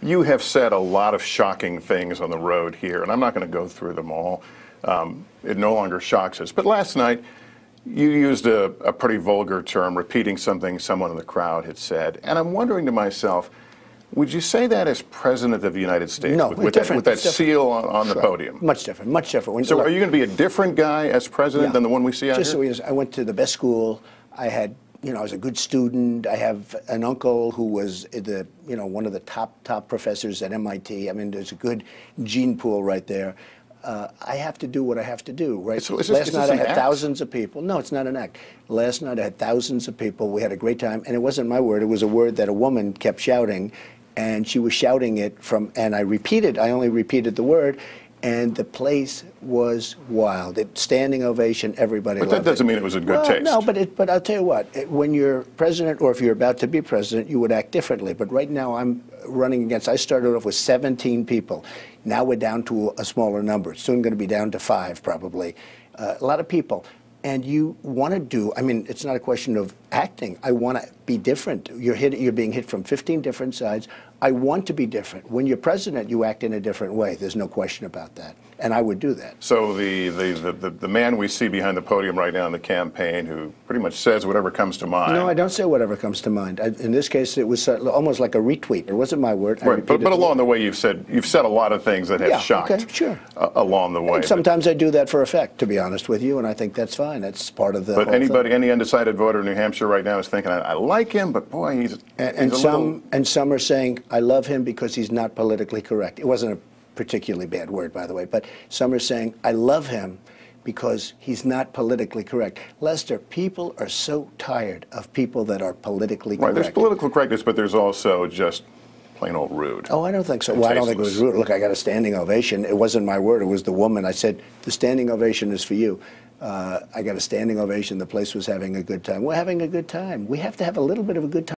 You have said a lot of shocking things on the road here, and I'm not going to go through them all. It no longer shocks us. But last night, you used a pretty vulgar term, repeating something someone in the crowd had said. And I'm wondering to myself, would you say that as President of the United States? No, with that seal on the podium? Much different, much different. So are you going to be a different guy as President than the one we see out here? Just so he is, I went to the best school. I had, I was a good student. I have an uncle who was one of the top professors at MIT. I mean, there's a good gene pool right there. I have to do what I have to do, right? So Last night I had thousands of people. No, it's not an act. Last night I had thousands of people. We had a great time, and it wasn't my word. It was a word that a woman kept shouting, and she was shouting it and I only repeated the word, and the place was wild. Standing ovation, everybody loved it. But that doesn't mean it was in good taste. No, but I'll tell you what, when you're president, or if you're about to be president, you would act differently. But right now I'm running against, I started off with 17 people. Now we're down to a smaller number. It's soon going to be down to 5, probably. A lot of people. And you want to do, I mean, it's not a question of acting. I want to be different. You're being hit from 15 different sides. I want to be different. When you're president, you act in a different way. There's no question about that. And I would do that. So the man we see behind the podium right now in the campaign, who pretty much says whatever comes to mind. No, I don't say whatever comes to mind. In this case, it was almost like a retweet. It wasn't my word. Right, but along the way, you've said a lot of things that have shocked. Okay, sure. Along the way. And sometimes I do that for effect, to be honest with you, and I think that's fine. That's part of the. But any undecided voter in New Hampshire right now is thinking, I like him, but boy, he's some are saying, I love him because he's not politically correct. It wasn't a particularly bad word, by the way, but some are saying, I love him because he's not politically correct. Lester, people are so tired of people that are politically correct. Right, there's political correctness, but there's also just plain old rude. Oh, I don't think so. Well, I don't think it was rude. Look, I got a standing ovation. It wasn't my word. It was the woman. I said, the standing ovation is for you. I got a standing ovation. The place was having a good time. We're having a good time. We have to have a little bit of a good time.